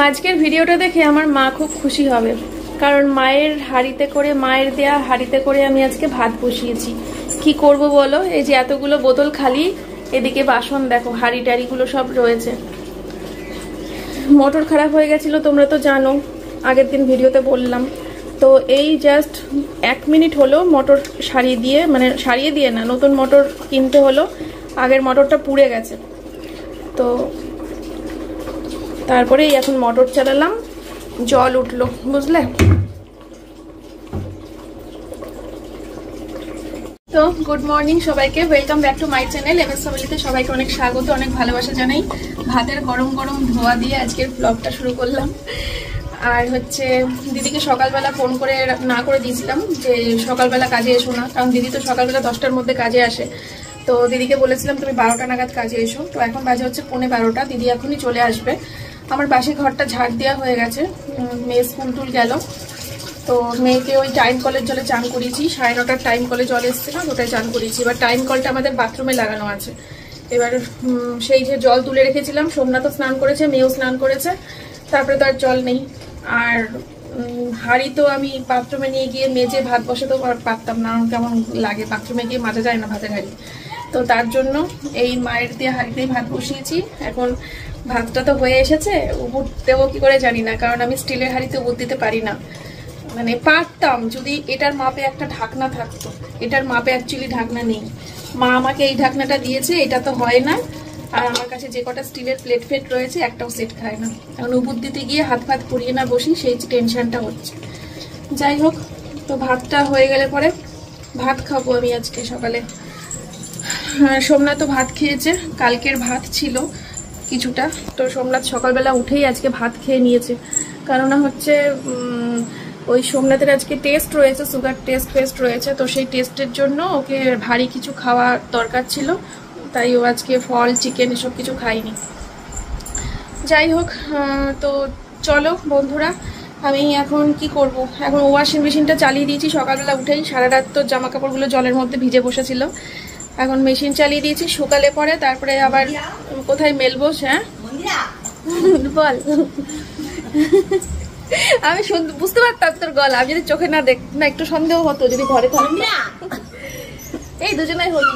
আজকের ভিডিওটা দেখে আমার মা খুব খুশি হবে, কারণ মায়ের হাঁড়িতে করে, মায়ের দেয়া হাঁড়িতে করে আমি আজকে ভাত বসিয়েছি। কি করব বলো, এই যে এতগুলো বোতল খালি, এদিকে বাসন দেখো, হাঁড়ি টাড়িগুলো সব রয়েছে। মোটর খারাপ হয়ে গেছিল, তোমরা তো জানো, আগের দিন ভিডিওতে বললাম। তো এই জাস্ট 1 মিনিট হলো মোটর সারিয়ে দিয়ে, মানে সারিয়ে দিয়ে না, নতুন মোটর কিনতে হলো, আগের মোটরটা পুড়ে গেছে। তো তারপরেই এখন মোটর চালালাম, জল উঠলো, বুঝলে। তো গুড মর্নিং সবাইকে, welcome back to my channel MS ফ্যামিলিতে সবাইকে অনেক স্বাগত, অনেক ভালোবাসা জানাই। ভাতের গরম গরম ধোয়া দিয়ে আজকের ব্লগটা শুরু করলাম। আর হচ্ছে দিদিকে সকালবেলা ফোন করে না করে দিয়েছিলাম যে সকালবেলা কাজে এসো না, কারণ দিদি তো সকালবেলা 10টার মধ্যে কাজে আসে। তো দিদিকে বলেছিলাম তুমি 12টা নাগাদ কাজে এসো। তো এখন বাজে হচ্ছে 11:45, দিদি এখনই চলে আসবে। আমার বাসি ঘরটা ঝাড় দেওয়া হয়ে গেছে, মেয়ে স্কুল টুল গেল। তো মেয়েকে ওই টাইম কলের জলে চান করিয়েছি, 9:30টার টাইম কলে জল এসছে না, ওটাই চান করিয়েছি। এবার টাইম কলটা আমাদের বাথরুমে লাগানো আছে। এবার সেই যে জল তুলে রেখেছিলাম, সোমনাথও স্নান করেছে, মেয়েও স্নান করেছে, তারপরে তো আর জল নেই। আর হাঁড়ি তো আমি বাথরুমে নিয়ে গিয়ে মেজে ভাত বসাতেও পারতাম না, কেমন লাগে, বাথরুমে গিয়ে মাজা যায় না ভাতের হাঁড়ি। তো তার জন্য এই মায়ের দিয়ে হাঁড়িতেই ভাত বসিয়েছি। এখন ভাতটা তো হয়ে এসেছে, উবুর দেবো কি করে জানি না, কারণ আমি স্টিলের হাঁড়িতে উবুর দিতে পারি না। মানে পারতাম যদি এটার মাপে একটা ঢাকনা থাকতো, এটার মাপে অ্যাকচুয়ালি ঢাকনা নেই। মা আমাকে এই ঢাকনাটা দিয়েছে, এটা তো হয় না। আর আমার কাছে যে কটা স্টিলের প্লেট ফেট রয়েছে একটাও সেট খায় না। এখন উবুর দিতে গিয়ে হাত ফাত পুড়িয়ে না বসি, সেই টেনশনটা হচ্ছে। যাই হোক, তো ভাতটা হয়ে গেলে পরে ভাত খাবো আমি আজকে সকালে। সোমনাথ তো ভাত খেয়েছে, কালকের ভাত ছিল কিছুটা। তো সোমনাথ সকালবেলা উঠেই আজকে ভাত খেয়ে নিয়েছে, কারণ হচ্ছে ওই সোমনাথের আজকে টেস্ট রয়েছে, সুগার টেস্ট রয়েছে। তো সেই টেস্টের জন্য ওকে ভারী কিছু খাওয়া দরকার ছিল, তাই ও আজকে ফল চিকেন এসব কিছু খাইনি। যাই হোক, তো চলো বন্ধুরা, আমি এখন কি করব, এখন ওয়াশিং মেশিনটা চালিয়ে দিয়েছি সকালবেলা উঠেই। সারা রাত তো জামা কাপড়গুলো জলের মধ্যে ভিজে বসেছিল, এখন মেশিন চালিয়ে দিয়েছি, শুকালে পরে তারপরে আবার কোথায় মেলবো। হ্যাঁ বল, আমি বুঝতে পারতাম তোর গলা, আমি যদি চোখে না দেখ না একটু সন্দেহ হতো যদি ঘরে থাকতো। এই দুজনেই হলো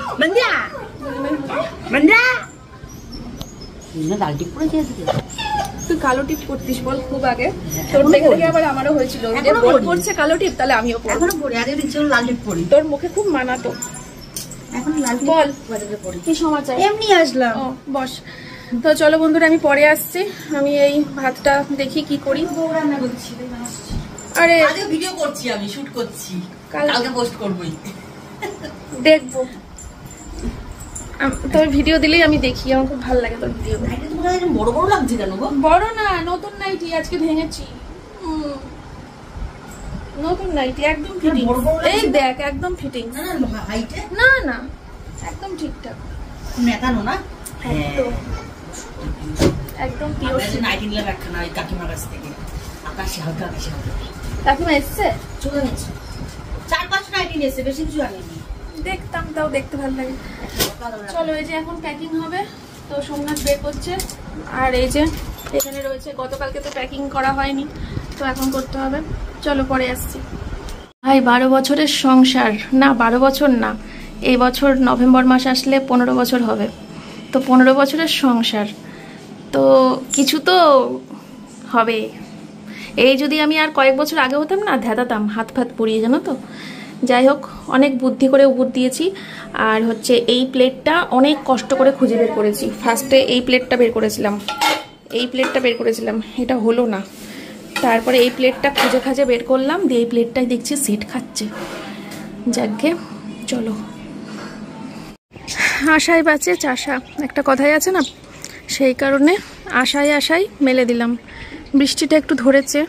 তুই কালো টিপ করতিস বল খুব আগে, তোর দেখে দেখে আবার আমারও হয়েছিল যে বল করছে কালো টিপ, তাহলে আমিও এখনো পড়ি, আগে দিচ্ছিল লাল টিপ পড়ি, তোর মুখে খুব মানাতো। এখন লাল টিপ বল কি সমাচার? এমনি আসলাম। বস। তো চলো বন্ধুরা, আমি পরে আসছি, আমি এই ভাতটা দেখি কি করি। রান্না করছি, আরে আগে ভিডিও করছি, আমি শুট করছি, কালকে পোস্ট করবই, দেখবো। তোর ভিডিও দিলেই আমি দেখি, আমার খুব ভালো লাগে তোর ভিডিও। বড় বড় লাগছে কেন গো? বড় না, নতুন নাইটি আজকে ভেঙেছি, নতুন নাইটি একদম ফিটিং। এই দেখ একদম ফিটিং, না না একদম ঠিকঠাক, মেকানো না, একদম পিওর নাইটি নিলাম একখানা কাকিমার কাছ থেকে, আকাশে হালকা আকাশে হালকা। কাকিমা এসছে, চলে গেছে, 4-5 নাইটি নিয়েছে, বেশি কিছু আনেনি। দেখতাম, তাও দেখতে ভালো লাগে। চলো, এই যে এখন প্যাকিং হবে, তো সোমনাথ বের করছে। আর এই যে এখানে রয়েছে, গতকালকে তো প্যাকিং করা হয়নি, তো এখন করতে হবে। চলো পরে আসছি। ভাই 12 বছরের সংসার, না 12 বছর না, এই বছর নভেম্বর মাস আসলে 15 বছর হবে। তো 15 বছরের সংসার, তো কিছু তো হবে। এই যদি আমি আর কয়েক বছর আগে হতাম না, ধ্যাদাতাম, হাত ফাত পুড়িয়ে, জানো তো। যাই হোক, অনেক বুদ্ধি করে উবুর দিয়েছি। আর হচ্ছে এই প্লেটটা অনেক কষ্ট করে খুঁজে বের করেছি। ফার্স্টে এই প্লেটটা বের করেছিলাম, এটা হলো না। তারপরে এই প্লেটটা খুঁজে খাজে বের করলাম, দিয়ে এই প্লেটটাই দেখছি সিট খাচ্ছে। যাকে চলো, আশায় বাঁচে চাষা, একটা কথাই আছে না, সেই কারণে আশায় মেলে দিলাম। বৃষ্টিটা একটু ধরেছে,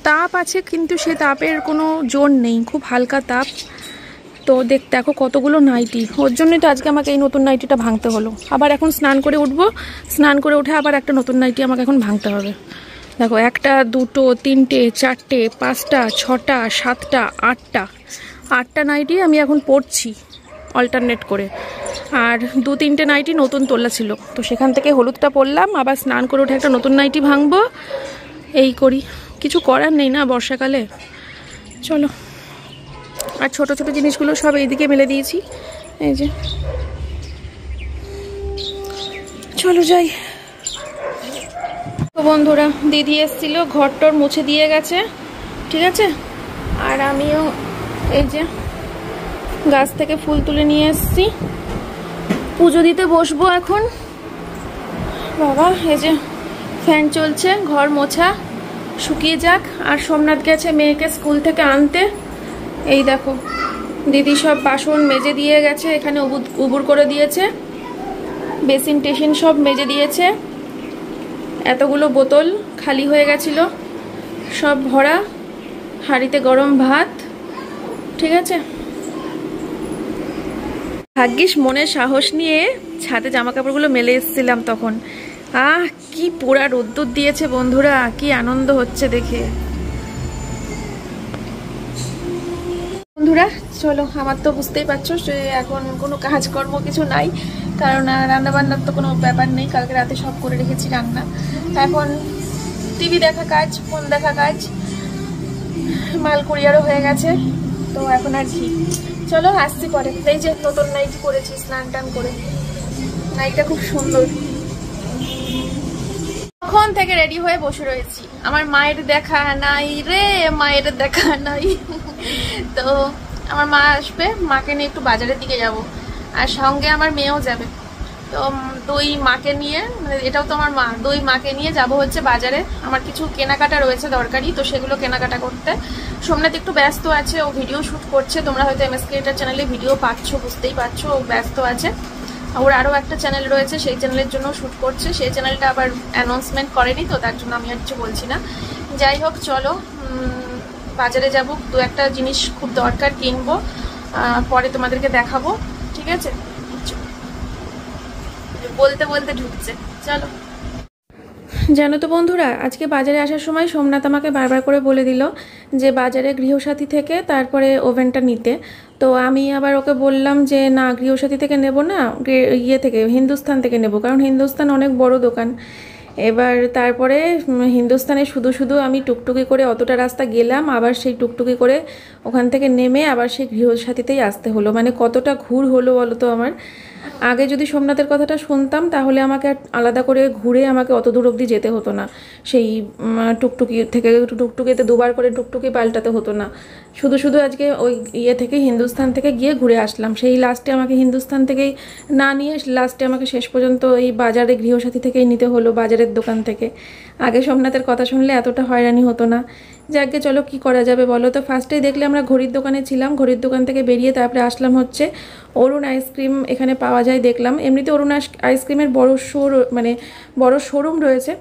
তাপ আছে, কিন্তু সে তাপের কোনো জোর নেই, খুব হালকা তাপ। তো দেখো কতগুলো নাইটি, ওর জন্যই তো আজকে আমাকে এই নতুন নাইটিটা ভাঙতে হলো। আবার এখন স্নান করে উঠবো, স্নান করে উঠে আবার একটা নতুন নাইটি আমাকে এখন ভাঙতে হবে। দেখো 1, 2, 3, 4, 5, 6, 7, 8টা নাইটি আমি এখন পরছি। অল্টারনেট করে। আর 2-3টে নাইটি নতুন তোলা ছিল, তো সেখান থেকে হলুদটা পরলাম, আবার স্নান করে উঠে একটা নতুন নাইটি ভাঙবো, এই করি। কিছু করার নেই না বর্ষাকালে। চলো, আর ছোট ছোট জিনিসগুলো সব এইদিকে মেলে দিয়েছি, এই যে। চলো যাই। তো বন্ধুরা, দিদি এসেছিল, ঘরটর মুছে দিয়ে গেছে, ঠিক আছে। আর আমিও এই যে গাছ থেকে ফুল তুলে নিয়ে এসেছি, পুজো দিতে বসবো এখন। বাবা, এই যে ফ্যান চলছে, ঘর মোছা, শুকিয়ে যাক। আর সোমনাথ গেছে মেয়েকে স্কুল থেকে আনতে। এই দেখো, দিদি সব বাসন মেজে দিয়ে গেছে, এখানে উবুর করে দিয়েছে, বেসিন টেসিন সব মেজে দিয়েছে। এতগুলো বোতল খালি হয়ে গেছিল, সব ভরা, হাঁড়িতে গরম ভাত, ঠিক আছে। ভাগ্যিস মনে সাহস নিয়ে ছাদে জামা কাপড়গুলো মেলে এসেছিলাম তখন। কি পোড়া রোদ্দুর দিয়েছে বন্ধুরা, কি আনন্দ হচ্ছে দেখে। বন্ধুরা চলো, আমার তো বুঝতেই পারছো যে এখন কোনো কাজকর্ম কিছু নাই, কারণ রান্না বান্নার তো কোনো ব্যাপার নেই, কালকে রাতে সব করে রেখেছি রান্না। এখন টিভি দেখা কাজ, ফোন দেখা কাজ, মাল কুরিয়ারও হয়ে গেছে, তো এখন আর কি। চলো আসছি পরে। এই যে নতুন নাইটি পরেছি স্নান টান করে, নাইটটা খুব সুন্দর। তখন থেকে রেডি হয়ে বসে রয়েছি, আমার মায়ের দেখা নাই রে, মায়ের দেখা নাই। তো আমার মা আসবে, মাকে নিয়ে একটু বাজারের দিকে যাব, আর সঙ্গে আমার মেয়েও যাবে। তো দুই মাকে নিয়ে, এটাও তো আমার মা, দুই মাকে নিয়ে যাব হচ্ছে বাজারে। আমার কিছু কেনাকাটা রয়েছে দরকারি, তো সেগুলো কেনাকাটা করতে। সোমনাথ একটু ব্যস্ত আছে, ও ভিডিও শ্যুট করছে। তোমরা হয়তো এমএস ক্রিয়েটর চ্যানেলে ভিডিও পাচ্ছ, বুঝতেই পারছো, ও ব্যস্ত আছে। ওর আরও একটা চ্যানেল রয়েছে, সেই চ্যানেলের জন্য শ্যুট করছে। সেই চ্যানেলটা আবার অ্যানাউন্সমেন্ট করেনি, তো তার জন্য আমি আর কিছু বলছি না। যাই হোক, চলো বাজারে যাব, 2-একটা জিনিস খুব দরকার কিনবো, পরে তোমাদেরকে দেখাবো, ঠিক আছে। বলতে বলতে ঢুকছে, চলো। জানো তো বন্ধুরা, আজকে বাজারে আসার সময় সোমনাথ আমাকে বারবার করে বলে দিল যে বাজারে গৃহসাথী থেকে তারপরে ওভেনটা নিতে। তো আমি আবার ওকে বললাম যে না, গৃহসাথী থেকে নেব না, ইয়ে থেকে, হিন্দুস্থান থেকে নেব, কারণ হিন্দুস্থান অনেক বড় দোকান। এবার তারপরে হিন্দুস্থানে শুধু শুধু আমি টুকটুকি করে অতটা রাস্তা গেলাম, আবার সেই টুকটুকি করে ওখান থেকে নেমে আবার সেই গৃহসাথীতেই আসতে হলো। মানে কতটা ঘুর হলো বলো তো আমার। আগে যদি সোমনাথের কথাটা শুনতাম তাহলে আমাকে আলাদা করে ঘুরে আমাকে অত দূর অবধি যেতে হতো না, সেই টুকটুকি থেকে টুকটুকিতে দুবার করে টুকটুকি পাল্টাতে হতো না। শুধু শুধু আজকে ওই ইয়ে থেকে, হিন্দুস্থান থেকে গিয়ে ঘুরে আসলাম। সেই লাস্টে আমাকে হিন্দুস্থান থেকেই না নিয়ে লাস্টে আমাকে শেষ পর্যন্ত এই বাজারে গৃহসাথী থেকেই নিতে হলো, বাজারের দোকান থেকে। আগে সোমনাথের কথা শুনলে এতটা হয়রানি হতো না। যাকে চলো, কি করা যাবে বলো তো। ফার্স্টেই দেখলে আমরা ঘড়ির দোকানে ছিলাম, ঘড়ির দোকান থেকে বেরিয়ে তারপরে আসলাম হচ্ছে অরুণ আইসক্রিম, এখানে পাওয়া যায় দেখলাম। এমনিতে অরুণ আইসক্রিমের বড় শোরুম রয়েছে,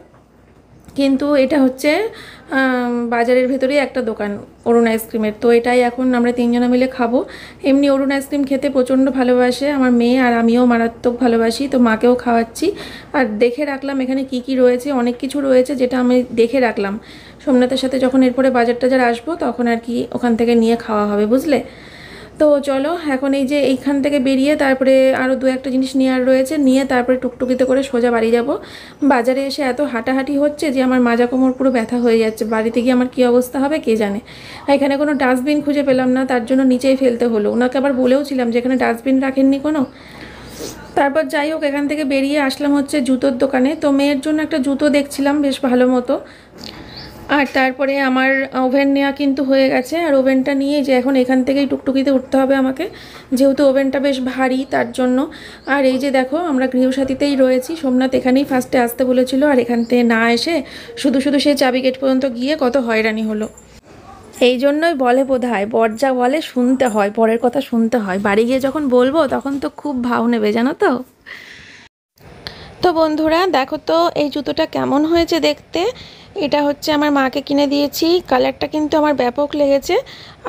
কিন্তু এটা হচ্ছে বাজারের ভেতরেই একটা দোকান অরুণ আইসক্রিমের। তো এটাই এখন আমরা 3জনে মিলে খাবো। এমনি অরুণ আইসক্রিম খেতে প্রচণ্ড ভালোবাসে আমার মেয়ে, আর আমিও মারাত্মক ভালোবাসি, তো মাকেও খাওয়াচ্ছি। আর দেখে রাখলাম এখানে কি কি রয়েছে, অনেক কিছু রয়েছে যেটা আমি দেখে রাখলাম। সোমনাথের সাথে যখন এরপরে বাজার টাজার আসবো তখন আর কি ওখান থেকে নিয়ে খাওয়া হবে, বুঝলে। তো চলো, এখন এই যে এইখান থেকে বেরিয়ে তারপরে আরও 2-একটা জিনিস নেওয়ার রয়েছে, নিয়ে তারপরে টুকটুকিতে করে সোজা বাড়ি যাব। বাজারে এসে এত হাঁটাহাঁটি হচ্ছে যে আমার মাজা কোমর পুরো ব্যথা হয়ে যাচ্ছে। বাড়িতে গিয়ে আমার কী অবস্থা হবে কে জানে। এখানে কোনো ডাস্টবিন খুঁজে পেলাম না, তার জন্য নিচেই ফেলতে হলো। ওনাকে আবার বলেওছিলাম যে এখানে ডাস্টবিন রাখেননি কোনো। তারপর যাই হোক, এখান থেকে বেরিয়ে আসলাম হচ্ছে জুতোর দোকানে। তো মেয়ের জন্য একটা জুতো দেখছিলাম বেশ ভালো মতো। আর তারপরে আমার ওভেন নেওয়া কিন্তু হয়ে গেছে, আর ওভেনটা নিয়ে যে এখন এখান থেকেই টুকটুকিতে উঠতে হবে আমাকে, যেহেতু ওভেনটা বেশ ভারী তার জন্য। আর এই যে দেখো, আমরা গৃহসাথীতেই রয়েছি। সোমনাথ এখানেই ফার্স্টে আসতে বলেছিল, আর এখান থেকে না এসে শুধু শুধু সেই চাবি গেট পর্যন্ত গিয়ে কত হয়রানি হলো। এই জন্যই বলে বোধহয়, বর যা বলে শুনতে হয়, পরের কথা শুনতে হয়। বাড়ি গিয়ে যখন বলবো তখন তো খুব ভাও নেবে, জানো তো। তো বন্ধুরা দেখো তো এই জুতোটা কেমন হয়েছে দেখতে। এটা হচ্ছে আমার মাকে কিনে দিয়েছি, কালারটা কিন্তু আমার ব্যাপক লেগেছে,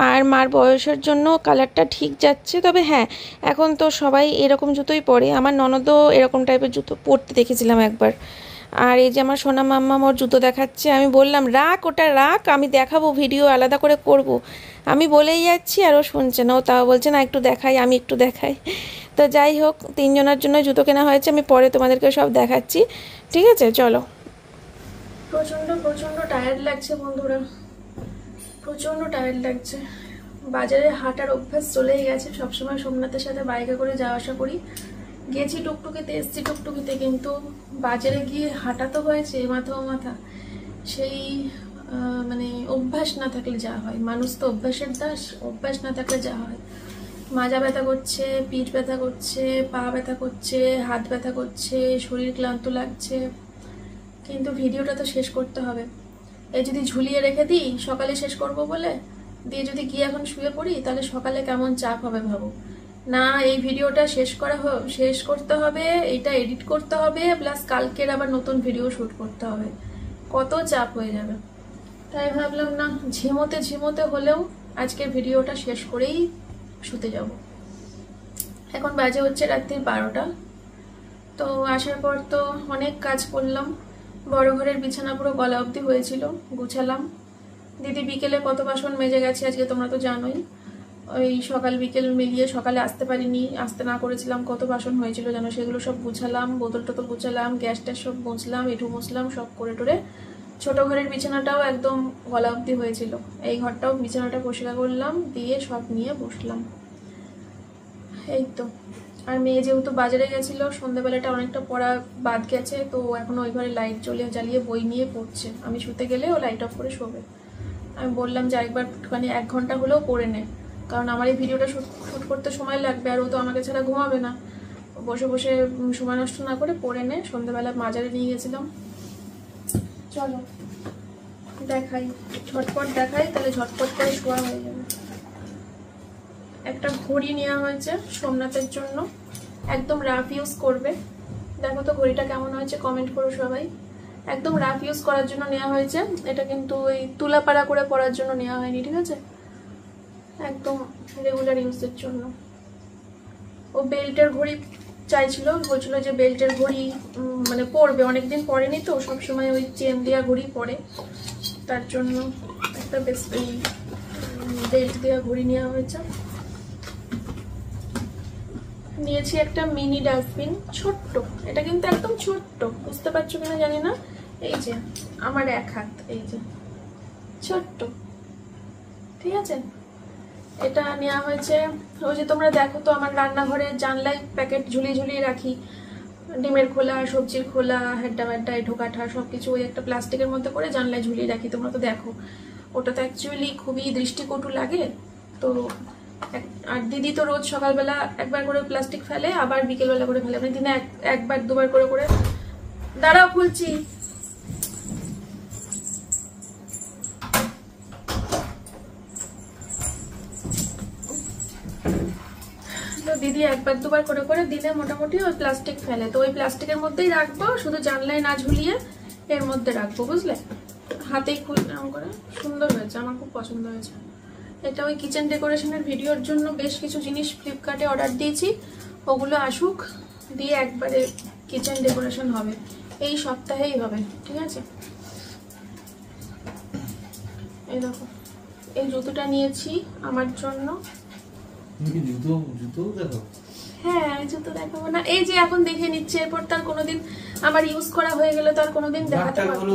আর মার বয়সের জন্য কালারটা ঠিক যাচ্ছে। তবে হ্যাঁ, এখন তো সবাই এরকম জুতোই পরে, আমার ননদও এরকম টাইপের জুতো পরতে দেখেছিলাম একবার। আর এই যে আমার সোনা মাম্মা ওর জুতো দেখাচ্ছে, আমি বললাম রাখ, ওটা রাখ, আমি দেখাবো, ভিডিও আলাদা করে করব। আমি বলেই যাচ্ছি আর ও শুনছে না, ও তাও বলছে না একটু দেখাই, আমি একটু দেখাই। তো যাই হোক, 3 জনের জন্য জুতো কেনা হয়েছে, আমি পরে তোমাদেরকে সব দেখাচ্ছি, ঠিক আছে? চলো। প্রচণ্ড প্রচণ্ড টায়ার্ড লাগছে বন্ধুরা, প্রচণ্ড টায়ার্ড লাগছে। বাজারে হাঁটার অভ্যাস চলেই গেছে, সবসময় সোমনাথের সাথে বাইকে করে যাওয়া আসা করি, গেছি টুকটুকিতে, এসছি টুকটুকিতে, কিন্তু বাজারে গিয়ে হাঁটা তো হয়েছে মাথা ও মাথা। সেই মানে অভ্যাস না থাকলে যা হয়, মানুষ তো অভ্যাসের দাস, অভ্যাস না থাকলে যা হয়। মাজা ব্যথা করছে, পিঠ ব্যথা করছে, পা ব্যথা করছে, হাত ব্যথা করছে, শরীর ক্লান্ত লাগছে, কিন্তু ভিডিওটা তো শেষ করতে হবে। এই যদি ঝুলিয়ে রেখে দিই সকালে শেষ করব বলে, দিয়ে যদি গিয়ে এখন শুয়ে পড়ি, তাহলে সকালে কেমন চাপ হবে ভাবো না। এই ভিডিওটা শেষ করতে হবে, এটা এডিট করতে হবে, প্লাস কালকের আবার নতুন ভিডিও শুট করতে হবে, কত চাপ হয়ে যাবে। তাই ভাবলাম না, ঝিমোতে ঝিমোতে হলেও আজকের ভিডিওটা শেষ করেই শুতে যাব। এখন বাজে হচ্ছে রাত্রি 12টা। তো আসার পর তো অনেক কাজ করলাম, বড় ঘরের বিছানা পুরো গলা অবধি হয়েছিল, গুছালাম। দিদি বিকেলে কত বাসন মেজে গেছে আজকে, তোমরা তো জানোই। ওই সকাল বিকেল মিলিয়ে, সকালে আসতে পারিনি, আসতে না করেছিলাম, কত বাসন হয়েছিল জানো, সেগুলো সব গুছালাম, বোতল টোতল গুছালাম, গ্যাসটা সব মুছলাম, এঁঠু মুছলাম, সব করে টোরে। ছোট ঘরের বিছানাটাও একদম গলা অবধি হয়েছিল, এই ঘরটাও বিছানাটা পরিষ্কার করলাম, দিয়ে সব নিয়ে বসলাম। এই তো। আর মেয়ে যেহেতু বাজারে গেছিল, সন্ধ্যাবেলাটা অনেকটা পড়া বাদ গেছে, তো এখন ওই ঘরে লাইট জ্বালিয়ে বই নিয়ে পড়ছে। আমি শুতে গেলে ও লাইট অফ করে শোবে। আমি বললাম যে একবার মানে 1 ঘন্টা হলেও পড়ে নে, কারণ আমার এই ভিডিওটা শ্যুট করতে সময় লাগবে, আর ও তো আমাকে ছাড়া ঘুমাবে না। বসে বসে সময় নষ্ট না করে পড়ে নে। সন্ধ্যাবেলা বাজারে নিয়ে গেছিলাম। চলো দেখাই, ঝটপট দেখাই, তাহলে ঝটপট করে শোয়া হয়ে যাবে। একটা ঘড়ি নেওয়া হয়েছে সোমনাথের জন্য, একদম রাফ ইউজ করবে। দেখো তো ঘড়িটা কেমন হয়েছে, কমেন্ট করো সবাই। একদম রাফ ইউজ করার জন্য নেওয়া হয়েছে এটা, কিন্তু ওই তুলাপাড়া করে পরার জন্য নেওয়া হয়নি, ঠিক আছে? একদম রেগুলার ইউজের জন্য। ও বেল্টের ঘড়ি চাইছিল, বলছিল যে বেল্টের ঘড়ি মানে পরবে, অনেকদিন পরেনি তো, সবসময় ওই চেন দেওয়া ঘড়ি পরে, তার জন্য একটা বেশ এই বেল্ট দেওয়া ঘড়ি নেওয়া হয়েছে। নিয়েছি একটা মিনি ডাস্টবিন, ছোট্ট, এটা কিন্তু একদম ছোট্ট, বুঝতে পারছো কিনা জানি না, এই যে আমার 1 হাত, এই যে ছোট্ট, ঠিক আছে? এটা নেওয়া হয়েছে। ওই যে তোমরা দেখো তো আমার রান্নাঘরের জানলায় প্যাকেট ঝুলিয়ে ঝুলিয়ে রাখি, ডিমের খোলা, সবজির খোলা, হেড্ডা ব্যাড্ডা, এঁঠো কাঠা সবকিছু ওই একটা প্লাস্টিকের মধ্যে করে জানলায় ঝুলিয়ে রাখি, তোমরা তো দেখো। ওটা তো অ্যাকচুয়ালি খুবই দৃষ্টিকটু লাগে। তো আর দিদি তো রোজ সকালবেলা একবার করে প্লাস্টিক ফেলে, আবার বিকেলবেলা করে ফেলে, মানে দিনে একবার দুবার করে করে। দাঁড়াও খুলছি। তো দিদি একবার দুবার করে করে দিনে মোটামুটি ওই প্লাস্টিক ফেলে, তো ওই প্লাস্টিকের মধ্যেই রাখবো, শুধু জানলায় না ঝুলিয়ে এর মধ্যে রাখবো, বুঝলে? হাতেই খুললাম করে, সুন্দর হয়েছে, আমার খুব পছন্দ হয়েছে। এটা ওই কিচেন ডেকোরেশনের ভিডিওর জন্য বেশ কিছু জিনিস ফ্লিপকার্টে অর্ডার দিয়েছি, ওগুলো আসুক, দিয়ে একবারে কিচেন ডেকোরেশন হবে, এই সপ্তাহেই হবে, ঠিক আছে? এই দেখো, এই জুতোটা নিয়েছি আমার জন্য। হ্যাঁ, জুতো দেখাবো না, এই যে এখন দেখে নিচ্ছে, এরপর তার কোনোদিন আমার ইউজ করা হয়ে গেলে তার কোনোদিন দেখাতে পারবো।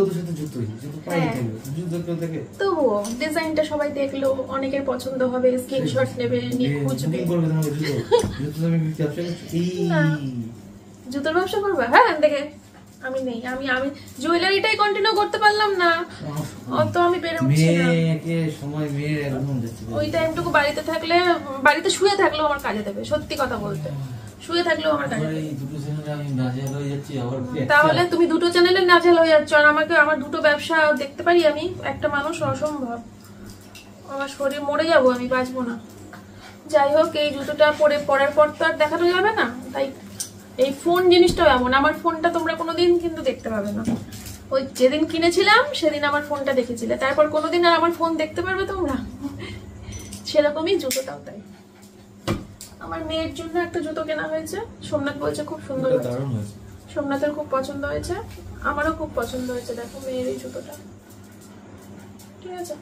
তবুও ডিজাইনটা সবাই দেখলো, অনেকের পছন্দ হবে, স্ক্রিনশট নেবে, নিয়ে খুঁজবে। জুতোর ব্যবসা করবা? হ্যাঁ দেখে, আমি নেই, আমি জুয়েলারিটাই কন্টিনিউ করতে পারলাম না, অত আমি বেরোচ্ছি না। ওই টাইমটুকু বাড়িতে থাকলে, বাড়িতে শুয়ে থাকলেও আমার কাজে দেবে, সত্যি কথা বলতে, শুয়ে থাকলেও আমার কাজে দেবে। তাহলে তুমি 2টো চ্যানেলে নাজেহাল হয়ে যাচ্ছ, আর আমাকে আমার 2টো ব্যবসা দেখতে পারি আমি? একটা মানুষ, অসম্ভব, আমার শরীর মরে যাবো, আমি বাঁচবো না। যাই হোক, এই জুতোটা পরার পর তো আর দেখানো যাবে না, তাই এই ফোন জিনিসটাও এমন, আমার ফোনটা তোমরা কোনোদিন কিন্তু দেখতে পাবে না। ওই যেদিন কিনেছিলাম সেদিন আমার ফোনটা দেখেছিলে, তারপর কোনোদিন আর আমার ফোন দেখতে পারবে তোমরা? সেরকমই জুতোটাও তাই। আমার মেয়ের জন্য একটা জুতো কেনা হয়েছে, সোমনাথ বলছে খুব সুন্দর হয়েছে, সোমনাথের খুব পছন্দ হয়েছে, আমারও খুব পছন্দ হয়েছে। দেখো মেয়ের এই জুতোটা, ঠিক আছে।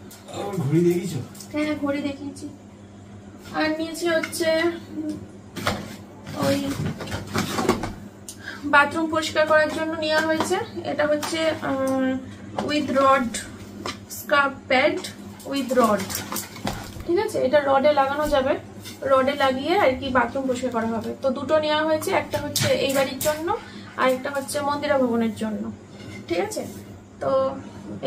ঘড়ি দেখিয়েছো? হ্যাঁ ঘড়ি দেখিয়েছি। আর নিয়েছি হচ্ছে ওই বাথরুম পরিষ্কার করার জন্য নেওয়া হয়েছে। এটা হচ্ছে with rod scrub pad with rod, ঠিক আছে। এটা রডে লাগানো যাবে, রডে লাগিয়ে আর কি বাথরুম পরিষ্কার করা হবে। তো দুটো নেওয়া হয়েছে, একটা হচ্ছে এই বাড়ির জন্য আর একটা হচ্ছে মন্দিরা ভবনের জন্য, ঠিক আছে। তো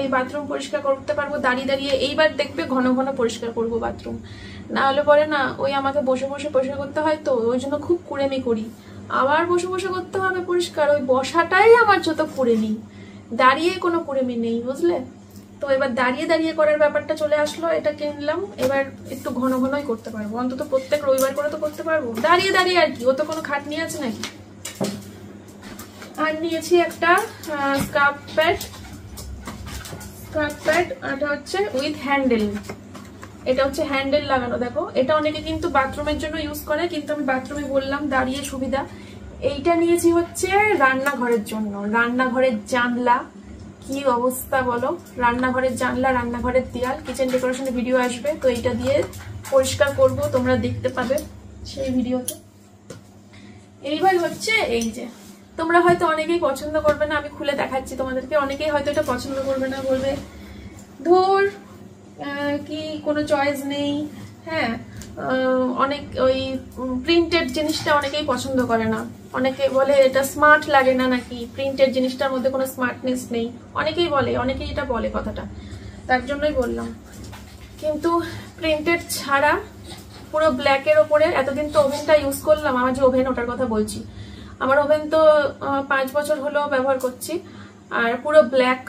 এই বাথরুম পরিষ্কার করতে পারবো দাঁড়িয়ে দাঁড়িয়ে। এইবার দেখবে ঘন ঘন পরিষ্কার করবো বাথরুম, না হলে পরে না ওই আমাকে বসে বসে পরিষ্কার করতে হয়, তো ওই জন্য খুব কুড়েমি করি। আবার বসে বসে করতে হবে পরিষ্কার, ওই বসাটাই আমার যত কুড়েমি, দাঁড়িয়ে কোনো কুড়েমি নেই, বুঝলে। তো এবার দাঁড়িয়ে দাঁড়িয়ে করার ব্যাপারটা চলে আসলো, এটা কিনলাম। এবার একটু ঘন ঘনই করতে পারবো, অন্তত প্রত্যেক রবিবার করে তো করতে পারবো দাঁড়িয়ে দাঁড়িয়ে আর কি, ও তো কোনো খাটনি আছে নাকি। আর নিয়েছি একটা স্ক্রাব প্যাড, এটা হচ্ছে উইথ হ্যান্ডেল। এটা হচ্ছে হ্যান্ডেল লাগানো, দেখো। এটা অনেকে কিন্তু বাথরুমের জন্য ইউজ করে, কিন্তু আমি বাথরুমে বললাম দাঁড়িয়ে সুবিধা। এইটা নিয়েছি হচ্ছে রান্নাঘরের জন্য। রান্নাঘরের জানলা কি অবস্থা বলো, রান্নাঘরের জানলা, রান্নাঘরের দেয়াল, কিচেন ডেকোরেশনের ভিডিও আসবে, তো এইটা দিয়ে পরিষ্কার করব, তোমরা দেখতে পাবে সেই ভিডিওতে। এইবার হচ্ছে এই যে, তোমরা হয়তো অনেকেই পছন্দ করবে না, আমি খুলে দেখাচ্ছি তোমাদেরকে। অনেকেই হয়তো এটা পছন্দ করবে না, বলবে ধুর কি কোনো চয়েস নেই। হ্যাঁ, অনেক ওই প্রিন্টেড জিনিসটা অনেকেই পছন্দ করে না, অনেকে বলে এটা স্মার্ট লাগে না নাকি, প্রিন্টেড জিনিসটার মধ্যে কোনো স্মার্টনেস নেই, অনেকেই বলে, অনেকেই এটা বলে কথাটা, তার জন্যই বললাম। কিন্তু প্রিন্টেড ছাড়া পুরো ব্ল্যাকের ওপরে এতদিন তো ওভেনটা ইউজ করলাম, আমার যে ওভেন ওটার কথা বলছি, আমার ওভেন তো 5 বছর হলো ব্যবহার করছি, আর পুরো ব্ল্যাক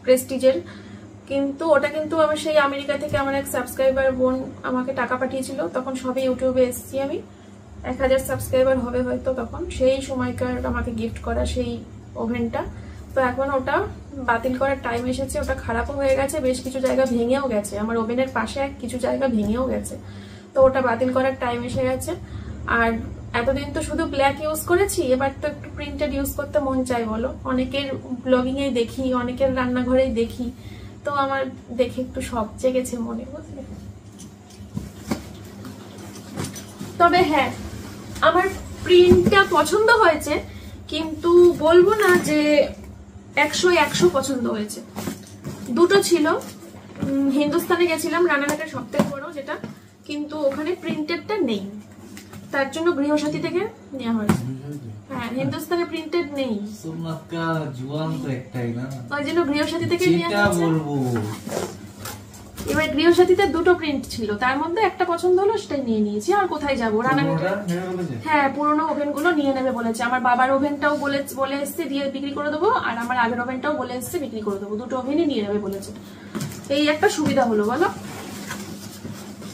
প্রেস্টিজের। কিন্তু ওটা কিন্তু আমার সেই আমেরিকা থেকে আমার এক সাবস্ক্রাইবার বোন আমাকে টাকা পাঠিয়েছিল, তখন সবে ইউটিউবে এসেছি আমি, 1000 সাবস্ক্রাইবার হবে হয়তো তখন, সেই সময়কার আমাকে গিফট করা সেই ওভেনটা। তো এখন ওটা বাতিল করার টাইম এসেছে, ওটা খারাপও হয়ে গেছে, বেশ কিছু জায়গা ভেঙেও গেছে, আমার ওভেনের পাশে কিছু জায়গা ভেঙেও গেছে, তো ওটা বাতিল করার টাইম এসে গেছে। আর এতদিন তো শুধু ব্ল্যাক ইউজ করেছি, এবার তো একটু প্রিন্টেড ইউজ করতে মন চাই বলো। অনেকের ব্লগিং এ দেখি, অনেকের রান্নাঘরেই দেখি, তো আমার দেখে একটু শখ জেগেছে মনে, বুঝলে। তবে হ্যাঁ, আমার প্রিন্টটা পছন্দ হয়েছে, কিন্তু বলবো না যে 100 পছন্দ হয়েছে। দুটো ছিল, হিন্দুস্তানে গেছিলাম, রানাঘাটের সব থেকে বড় যেটা, কিন্তু ওখানে প্রিন্টেডটা নেই, তার জন্য গৃহসাথী থেকে নেওয়া হয়েছে। হ্যাঁ, হিন্দুস্তানে প্রিন্টেড নেই, ওই জন্য গৃহসাথী থেকে নেওয়া হয়েছে। এবার গৃহসাথীতে দুটো প্রিন্ট ছিল, তার মধ্যে একটা পছন্দ হলো, সেটাই নিয়ে নিয়েছি। আর কোথায় যাবো, রানাঘাটে। হ্যাঁ, পুরোনো ওভেন গুলো নিয়ে নেবে বলেছে। আমার বাবার ওভেনটাও বলে এসছে দিয়ে বিক্রি করে দেবো, আর আমার আগের ওভেনটাও বলে এসছে বিক্রি করে দেবো, দুটো ওভেনই নিয়ে নেবে বলেছে। এই একটা সুবিধা হলো বলো,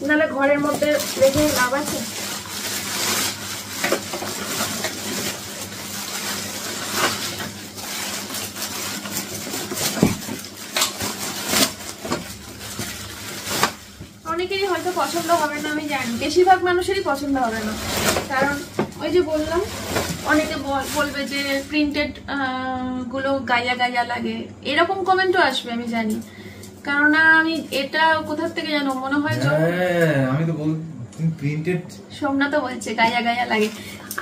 নাহলে ঘরের মধ্যে রেখে লাভ আছে। অনেকেরই হয়তো পছন্দ হবে না, আমি জানি, বেশিরভাগ মানুষেরই পছন্দ হবে না, কারণ ওই যে বললাম, অনেকে বলবে যে প্রিন্টেড গুলো গায়া গায়া লাগে, এরকম কমেন্টও আসবে আমি জানি। কারণ আমি এটা কোথা থেকে জানো, মনে হয় আমি তো প্রিন্টেড, সোমনাথ তো বলছে গায়া গায়া লাগে।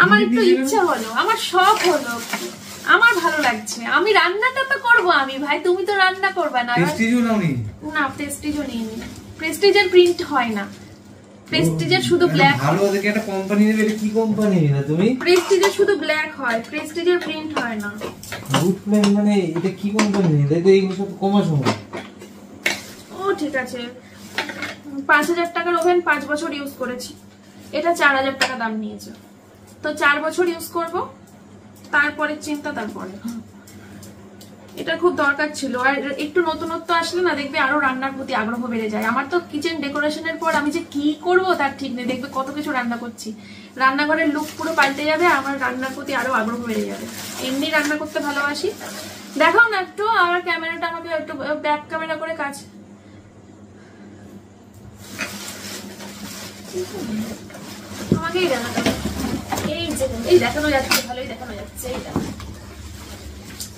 আমার একটু ইচ্ছা হলো, আমার শখ হলো, আমার ভালো লাগছে, আমি রান্নাটা তো করবো আমি, ভাই তুমি তো রান্না করবে না। না, প্রেস্টিজও নিইনি, প্রেস্টিজের প্রিন্ট হয় না, প্রেস্টিজের শুধু ব্ল্যাক। ভালো দেখে একটা কোম্পানি নেবে। এটা কি কোম্পানি না তুমি? প্রেস্টিজের শুধু ব্ল্যাক হয়, প্রেস্টিজের প্রিন্ট হয় না। গুড প্ল্যান মানে এটা কি কোম্পানি? এটা তো এইগুলো সব কমা সময়। ও ঠিক আছে, 5000 টাকার ওভেন 5 বছর ইউজ করেছি, এটা 4000 টাকা দাম নিয়েছে, তো 4 বছর ইউজ করব, তারপরে চিন্তা। তারপরে এটা খুব দরকার ছিল, আর একটু নতুনত্ব আসলে না দেখবে আরো রান্নার প্রতি আগ্রহ বেড়ে যায়। আমার তো কিচেন ডেকোরেশনের পর আমি যে কি করব তার ঠিক নেই, দেখবে কত কিছু রান্না করছি, রান্নাঘরের লুক পুরো পাল্টে যাবে, আমার রান্নার প্রতি আরো আগ্রহ বেড়ে যাবে। এমনি রান্না করতে ভালোবাসি। দেখাও না একটু আমার ক্যামেরাটা, আমাকে একটু ব্যাক ক্যামেরা করে কাজ। আমাকেই দেখানো, এই দেখানো যাচ্ছে, ভালোই দেখানো যাচ্ছে।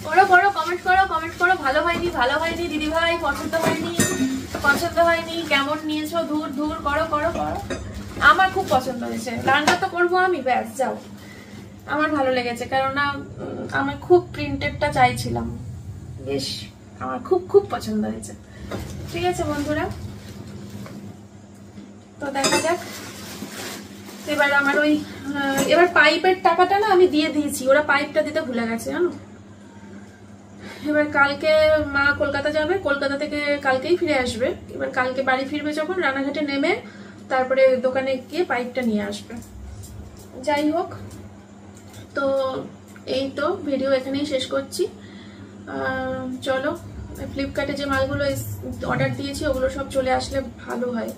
করো করো, কমেন্ট করো, ভালো হয়নি দিদি ভাই, পছন্দ হয়নি, কেমন নিয়েছো, ধুর করো। আমার খুব পছন্দ হয়েছে, রান্না তো করবো আমি, ব্যাস যাও। আমার ভালো লেগেছে, কেননা আমি খুব প্রিন্টেডটা চাইছিলাম, বেশ আমার খুব পছন্দ হয়েছে। ঠিক আছে বন্ধুরা, তো দেখা যাক। এবার আমার ওই এবার পাইপের টাকাটা না আমি দিয়ে দিয়েছি, ওরা পাইপটা দিতে ভুলে গেছে জানো। এবার কালকে মা কলকাতা যাবে, কলকাতা থেকে কালকেই ফিরে আসবে। এবার কালকে বাড়ি ফিরবে যখন, রানাঘাটে নেমে তারপরে দোকানে গিয়ে পাইপটা নিয়ে আসবে। যাই হোক, তো এই তো ভিডিও এখানেই শেষ করছি। চলো, ফ্লিপকার্টে যে মালগুলো অর্ডার দিয়েছি ওগুলো সব চলে আসলে ভালো হয়,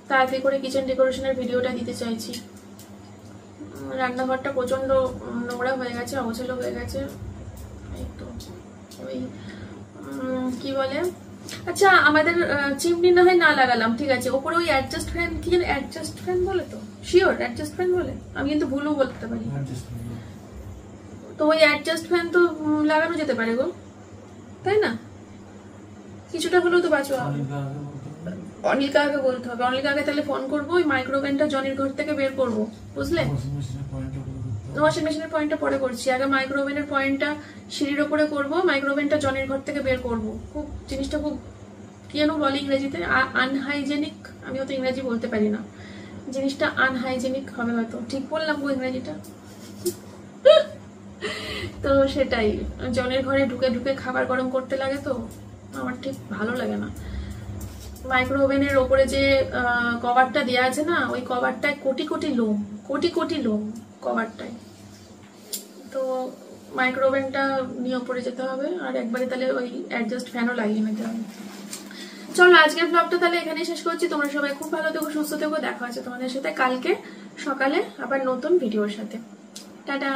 তাড়াতাড়ি করে কিচেন ডেকোরেশনের ভিডিওটা দিতে চাইছি। রান্নাঘরটা প্রচন্ড নোংরা হয়ে গেছে, অগোছালো হয়ে গেছে। এই তো ওই কি বলে, আচ্ছা আমাদের চিমনি না হয় না লাগালাম, ঠিক আছে, ওপরে ওই অ্যাডজাস্ট ফ্যান, কি জানি অ্যাডজাস্ট ফ্যান বলে, তো শিওর অ্যাডজাস্ট ফ্যান বলে, আমি কিন্তু ভুলও বলতে পারি। তো ওই অ্যাডজাস্ট ফ্যান তো লাগানো যেতে পারে গো, তাই না? কিছুটা হলেও তো বাঁচো। অনিল কাকাকে বলতে হবে, অনিল কাকাকে তাহলে ফোন করবো, ওই মাইক্রোওভেনটা জনির ঘর থেকে বের করবো, বুঝলে? ওয়াশিং মেশিনের পয়েন্টটা পরে করছি, আগে মাইক্রোওভেনের পয়েন্টটা সিঁড়ির ওপরে করবো, মাইক্রোওভেনটা জনির ঘর থেকে বের করবো। খুব জিনিসটা খুব কি যেন বলে ইংরেজিতে, আনহাইজেনিক, আমি অত ইংরেজি বলতে পারি না, জিনিসটা আনহাইজেনিক হবে হয়তো, ঠিক বললাম গো ইংরেজিটা? তো সেটাই, জনের ঘরে ঢুকে খাবার গরম করতে লাগে, তো আমার ঠিক ভালো লাগে না। মাইক্রোওভেনের ওপরে যে কভারটা দেওয়া আছে না, ওই কভারটায় কোটি লোম কভারটায়। তো মাইক্রোওভেনটা নিয়ে ওপরে যেতে হবে, আর একবারে তাহলে ওই অ্যাডজাস্ট ফ্যানও লাগিয়ে নিতে হবে। চলো আজকের ব্লগটা তাহলে এখানেই শেষ করছি। তোমরা সবাই খুব ভালো থেকো, সুস্থ থেকো, দেখা হচ্ছে তোমাদের সাথে কালকে সকালে আবার নতুন ভিডিওর সাথে। টাটা।